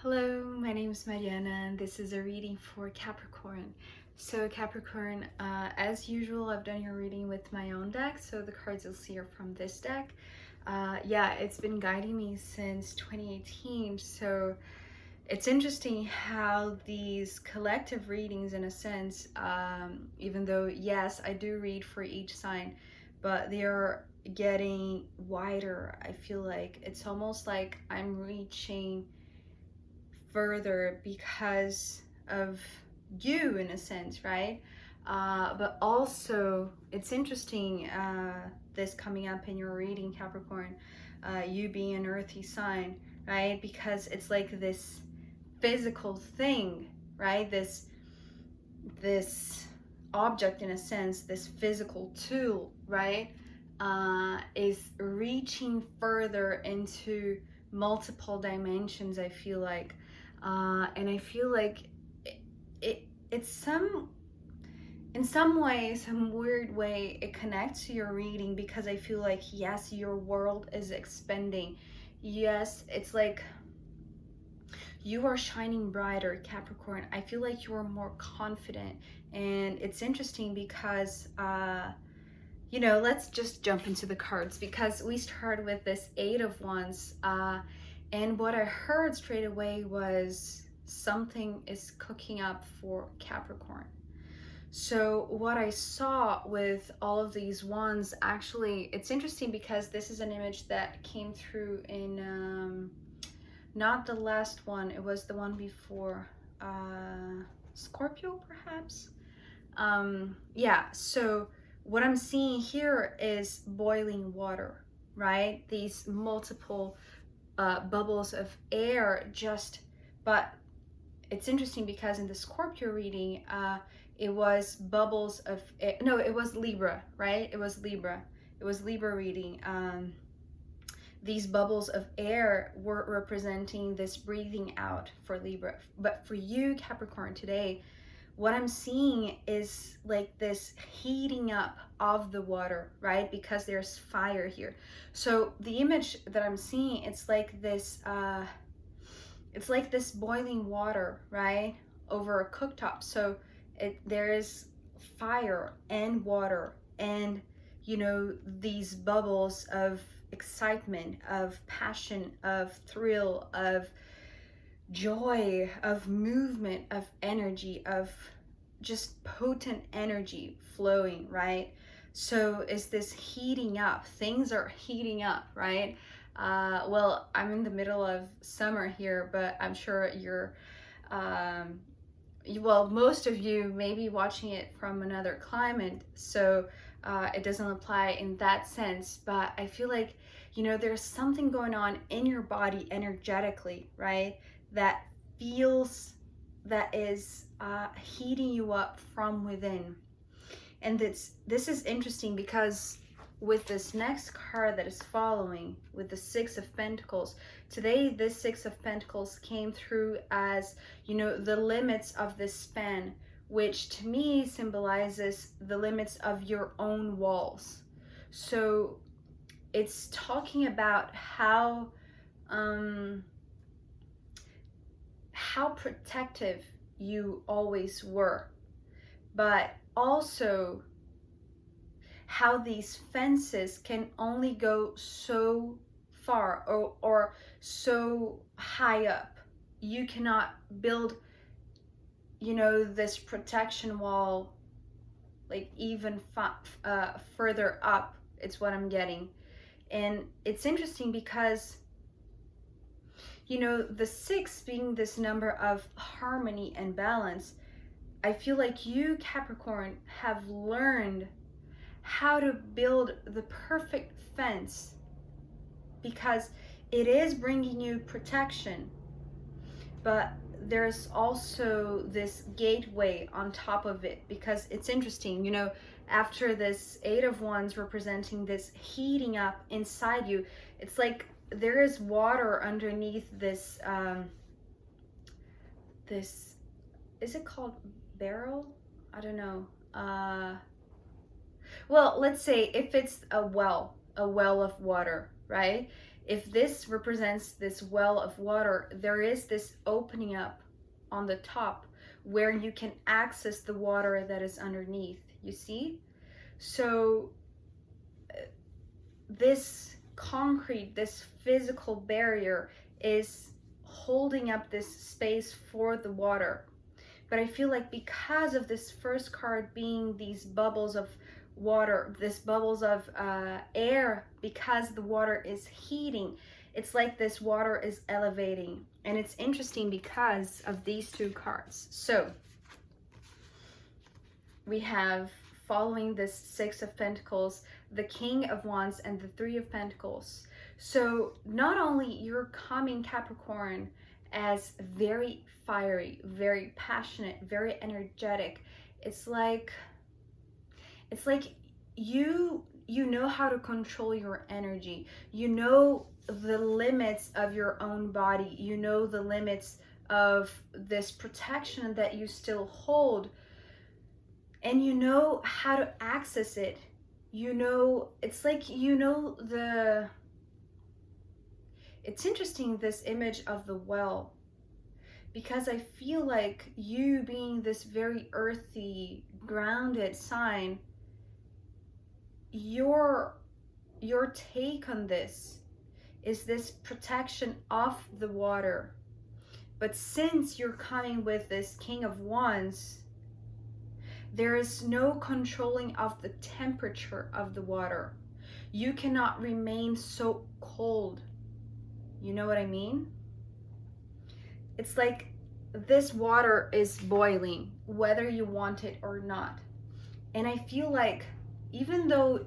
Hello, my name is Mariana and this is a reading for Capricorn. So Capricorn, as usual, I've done your reading with my own deck, so the cards you'll see are from this deck. Yeah, it's been guiding me since 2018, so it's interesting how these collective readings, in a sense, even though, yes, I do read for each sign, but they are getting wider. I feel like it's almost like I'm reaching further because of you, in a sense, right? But also it's interesting, this coming up in your reading, Capricorn, you being an earthy sign, right? Because it's like this physical thing, right? This object, in a sense, this physical tool, right, is reaching further into multiple dimensions, I feel like. And I feel like it's in some way, some weird way, it connects to your reading, because I feel like, yes, your world is expanding. Yes, it's like you are shining brighter, Capricorn. I feel like you are more confident. And it's interesting because let's just jump into the cards, because we start with this Eight of Wands, and what I heard straight away was something is cooking up for Capricorn. So what I saw with all of these wands, actually, it's interesting because this is an image that came through in not the last one, it was the one before, Scorpio, perhaps. Yeah, so what I'm seeing here is boiling water, right? These multiple bubbles of air, but it's interesting because in the Scorpio reading, it was bubbles of air. No, it was Libra, right? It was Libra reading. These bubbles of air were representing this breathing out for Libra. But for you, Capricorn, today, what I'm seeing is like this heating up of the water, right? Because there's fire here. So the image that I'm seeing, it's like this boiling water, right? Over a cooktop. So there is fire and water, and these bubbles of excitement, of passion, of thrill, of joy, of movement, of energy, of just potent energy flowing, right? So is this heating up? Things are heating up, right? Well, I'm in the middle of summer here, but I'm sure um, most of you may be watching it from another climate, so it doesn't apply in that sense. But I feel like, there's something going on in your body energetically, right? That feels, that is heating you up from within. And this is interesting because with this next card that is following, with the Six of Pentacles, today this Six of Pentacles came through as, the limits of this span, which to me symbolizes the limits of your own walls. So it's talking about how protective you always were, but also how these fences can only go so far, or so high up. You cannot build, this protection wall like even further up. It's what I'm getting. And it's interesting because the six being this number of harmony and balance, I feel like you, Capricorn, have learned how to build the perfect fence, because it is bringing you protection, but there's also this gateway on top of it. Because it's interesting, after this Eight of Wands representing this heating up inside you, it's like there is water underneath this this, is it called barrel? I don't know. Well, let's say if it's a well of water, right? if this represents this well of water, there is this opening up on the top where you can access the water that is underneath, you see? So this concrete, this physical barrier is holding up this space for the water. But I feel like because of this first card being these bubbles of water, this bubbles of air, because the water is heating, it's like this water is elevating. And it's interesting because of these two cards. So we have, following this Six of Pentacles, the King of Wands and the Three of Pentacles. So not only you're coming, Capricorn, as very fiery, very passionate, very energetic. It's like you know how to control your energy. You know the limits of your own body. You know the limits of this protection that you still hold. And you know how to access it. You know, it's like, you know, it's interesting, this image of the well, because I feel like you being this very earthy, grounded sign, your take on this is this protection of the water. But since you're coming with this King of Wands, there is no controlling of the temperature of the water. You cannot remain so cold. You know what I mean? It's like this water is boiling, whether you want it or not. And I feel like even though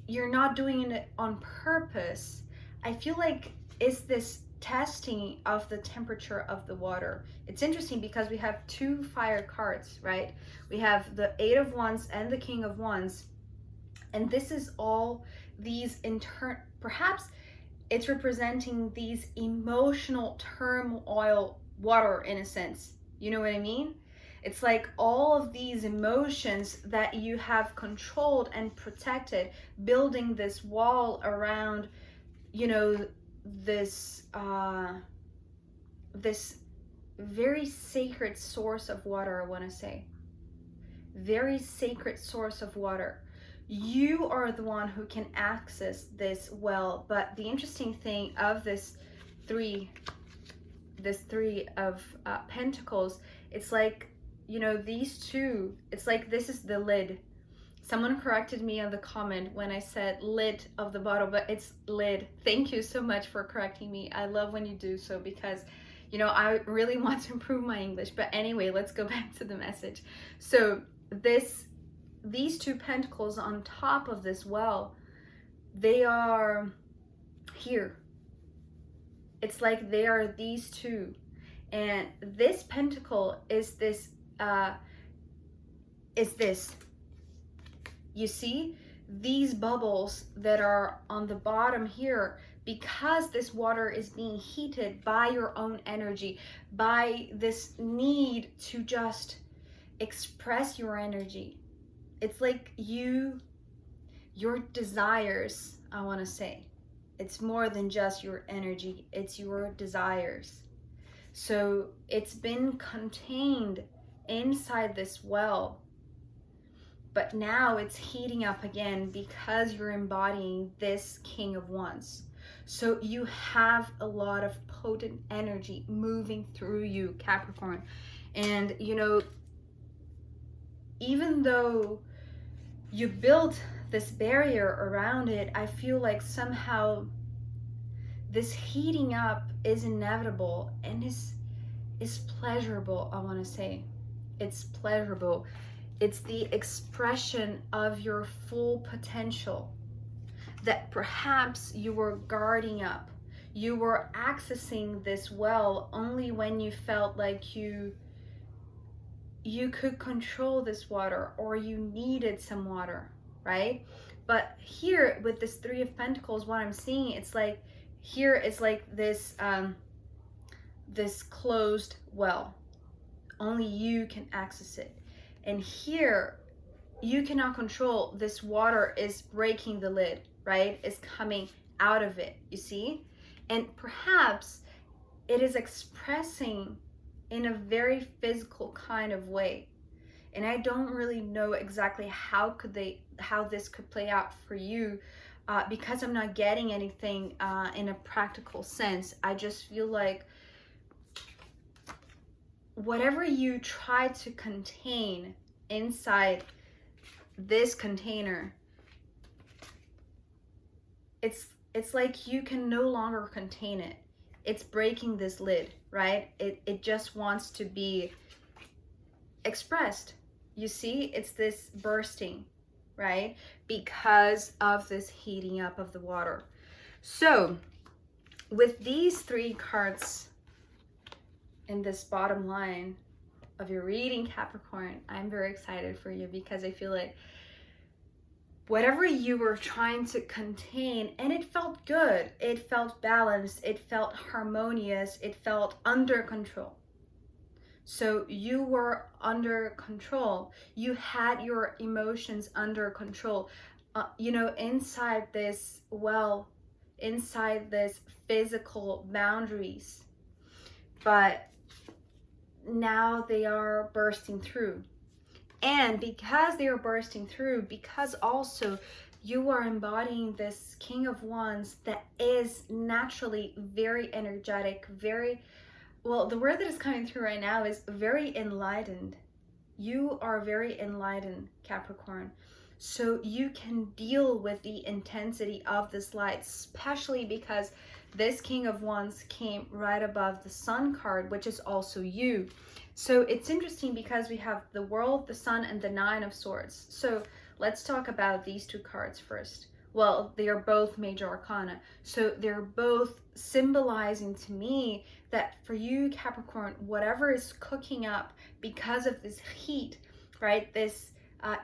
you're not doing it on purpose, I feel like it's this testing of the temperature of the water. It's interesting because we have two fire cards, right? We have the Eight of Wands and the King of Wands. And this is all these perhaps it's representing these emotional turmoil water in a sense. You know what I mean? It's like all of these emotions that you have controlled and protected, building this wall around, you know, this this very sacred source of water. I want to say very sacred source of water. You are the one who can access this well. But the interesting thing of this three of Pentacles, it's like, you know, these two, it's like this is the lid. Someone corrected me on the comment when I said lid of the bottle, but it's lid. Thank you so much for correcting me. I love when you do so, because, you know, I really want to improve my English. But anyway, let's go back to the message. So these two pentacles on top of this well, they are here. It's like they are these two. And this pentacle is this, you see these bubbles that are on the bottom here, because this water is being heated by your own energy, by this need to just express your energy. It's like your desires, I want to say. It's more than just your energy, it's your desires. So it's been contained inside this well, but now it's heating up again because you're embodying this King of Wands. So you have a lot of potent energy moving through you, Capricorn. And, you know, even though you built this barrier around it, I feel like somehow this heating up is inevitable and is pleasurable, I want to say. It's pleasurable. It's the expression of your full potential that perhaps you were guarding up. You were accessing this well only when you felt like you could control this water, or you needed some water, right? But here with this Three of Pentacles, what I'm seeing, it's like here it's like this this closed well. Only you can access it. And here you cannot control, this water is breaking the lid, right? It's coming out of it, you see? And perhaps it is expressing in a very physical kind of way. And I don't really know exactly how this could play out for you, because I'm not getting anything in a practical sense. I just feel like whatever you try to contain inside this container, it's like you can no longer contain it. It's breaking this lid, right? It just wants to be expressed. You see, it's this bursting, right? Because of this heating up of the water. So with these 3 cards in this bottom line of your reading, Capricorn, I'm very excited for you, because I feel like whatever you were trying to contain, and it felt good, it felt balanced, it felt harmonious, it felt under control. So you were under control. You had your emotions under control. You know, inside this physical boundaries. But now they are bursting through. And because they are bursting through, because also you are embodying this King of Wands that is naturally very energetic, very, well, the word that is coming through right now is very enlightened. You are very enlightened, Capricorn. So you can deal with the intensity of this light, especially because this King of Wands came right above the Sun card, which is also you. So it's interesting because we have the World, the Sun, and the Nine of Swords. So let's talk about these 2 cards first. Well, they are both major arcana. So they're both symbolizing to me that for you, Capricorn, whatever is cooking up because of this heat, right? This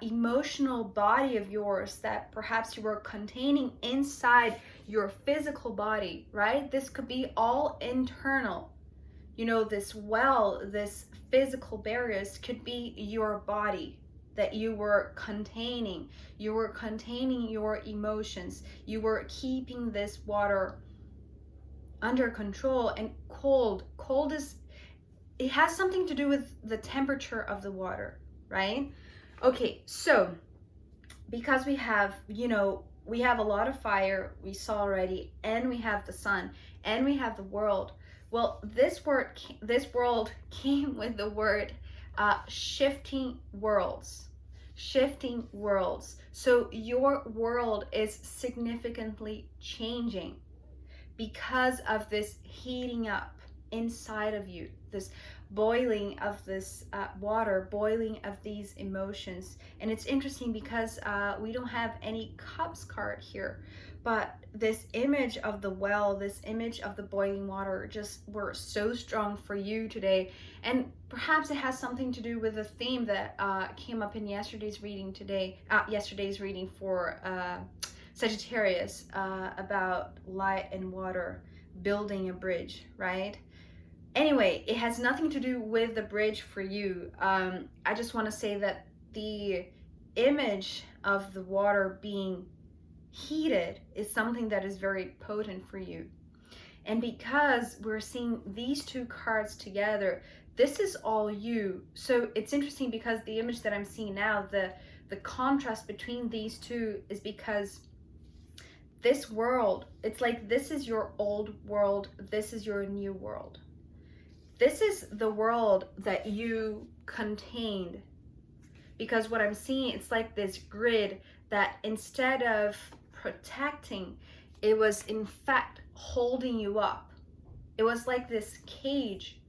emotional body of yours that perhaps you were containing inside your physical body, right? This could be all internal. You know, this physical barriers could be your body that you were containing. You were containing your emotions. You were keeping this water under control. And cold is, it has something to do with the temperature of the water, right? Okay, so because we have, you know, we have a lot of fire, we saw already, and we have the Sun, and we have the world. Well, this world came with the word shifting worlds. Shifting worlds. So your world is significantly changing because of this heating up inside of you, this boiling of this water, boiling of these emotions. And it's interesting because we don't have any cups card here, but this image of the well, this image of the boiling water just were so strong for you today. And perhaps it has something to do with the theme that came up in yesterday's reading for Sagittarius, about light and water building a bridge, right? Anyway, it has nothing to do with the bridge for you. I just want to say that the image of the water being heated is something that is very potent for you. And because we're seeing these 2 cards together, this is all you. So it's interesting because the image that I'm seeing now, the contrast between these 2 is because this world, it's like this is your old world, this is your new world. This is the world that you contained, because what I'm seeing, it's like this grid that instead of protecting, it was in fact holding you up. It was like this cage.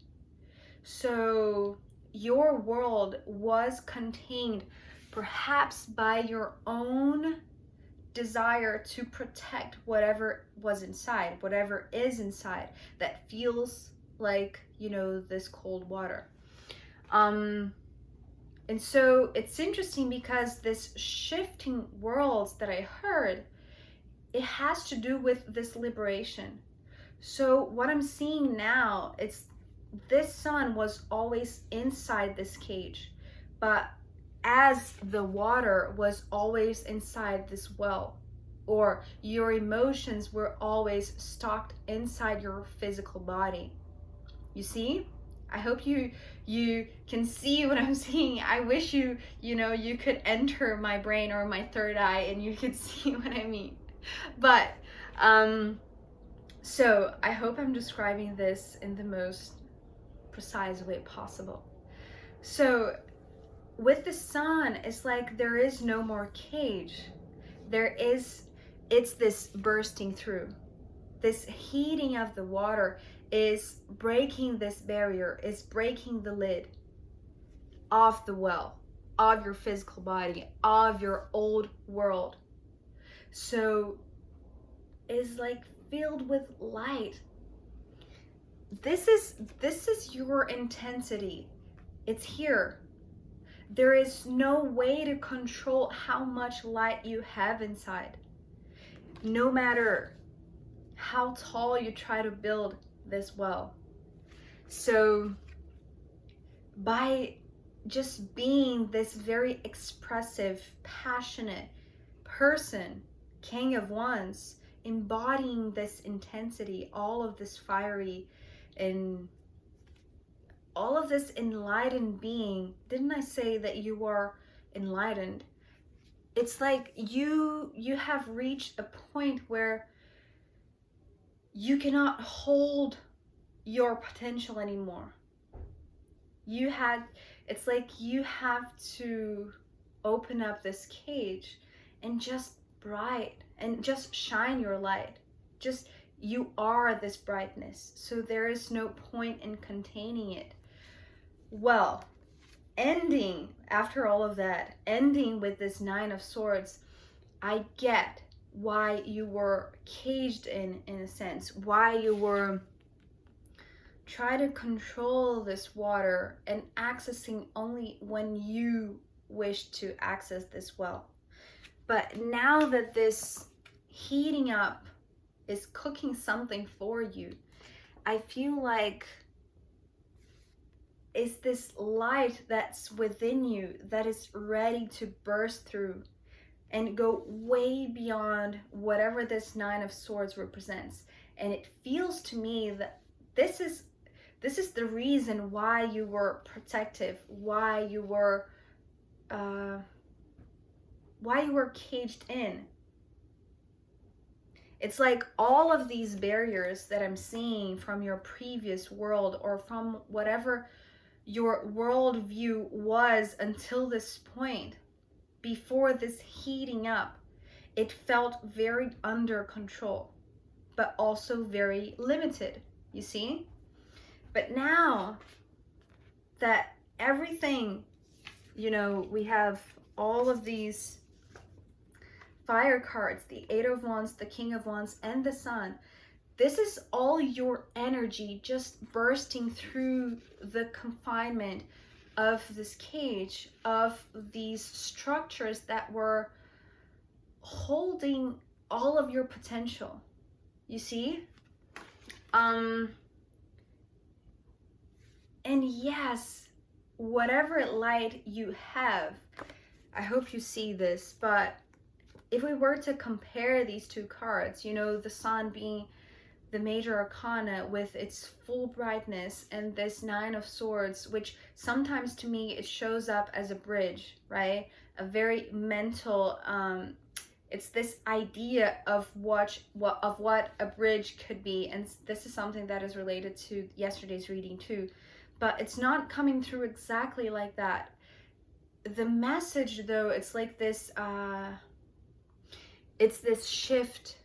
So your world was contained perhaps by your own desire to protect whatever was inside, whatever is inside that feels like, you know, this cold water. And so it's interesting because this shifting worlds that I heard, it has to do with this liberation. So what I'm seeing now, it's this Sun was always inside this cage, but as the water was always inside this well. or your emotions were always stocked inside your physical body. You see? I hope you can see what I'm saying. I wish you could enter my brain or my third eye and you could see what I mean. But so I hope I'm describing this in the most precise way possible. So with the sun, it's like there is no more cage. It's this bursting through. This heating of the water is breaking this barrier, is breaking the lid off the well, of your physical body, of your old world. So it's like filled with light. This is your intensity. It's here. There is no way to control how much light you have inside. No matter how tall you try to build this well. So by just being this very expressive, passionate person, King of Wands, embodying this intensity, all of this fiery and all of this enlightened being. Didn't I say that you are enlightened? It's like you have reached a point where you cannot hold your potential anymore. It's like you have to open up this cage and just shine your light. Just, you are this brightness. So there is no point in containing it. Well, ending, after all of that, ending with this Nine of Swords, I get why you were caged in a sense, why you were trying to control this water and accessing only when you wish to access this well. But now that this heating up is cooking something for you, I feel like it's this light that's within you that is ready to burst through and go way beyond whatever this Nine of Swords represents. And it feels to me that this is the reason why you were protective, why you were caged in. It's like all of these barriers that I'm seeing from your previous world, or from whatever your worldview was until this point, before this heating up, it felt very under control, but also very limited, you see? But now that everything, we have all of these fire cards, the Eight of Wands, the King of Wands, and the Sun. This is all your energy just bursting through the confinement of this cage, of these structures that were holding all of your potential. You see? And yes, whatever light you have, I hope you see this, but if we were to compare these two cards, the Sun being the major arcana with its full brightness, and this Nine of Swords, which sometimes to me it shows up as a bridge, right? A very mental, it's this idea of what a bridge could be, and this is something that is related to yesterday's reading too, but it's not coming through exactly like that. The message though, it's like this, it's this shift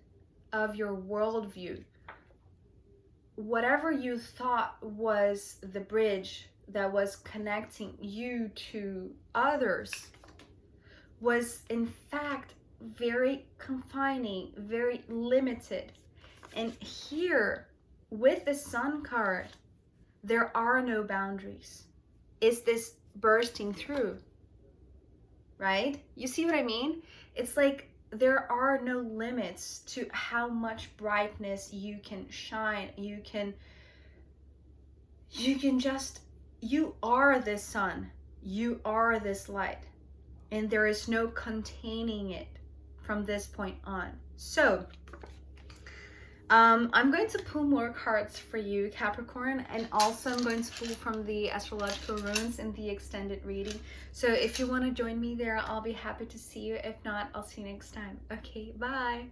of your worldview. Whatever you thought was the bridge that was connecting you to others was in fact very confining, very limited. And here with the Sun card, there are no boundaries. It's this bursting through, right? You see what I mean? It's like there are no limits to how much brightness you can shine. You are this sun. You are this light. And there is no containing it from this point on. So I'm going to pull more cards for you, Capricorn, and also I'm going to pull from the astrological runes in the extended reading. So if you want to join me there, I'll be happy to see you. If not, I'll see you next time. Okay, bye.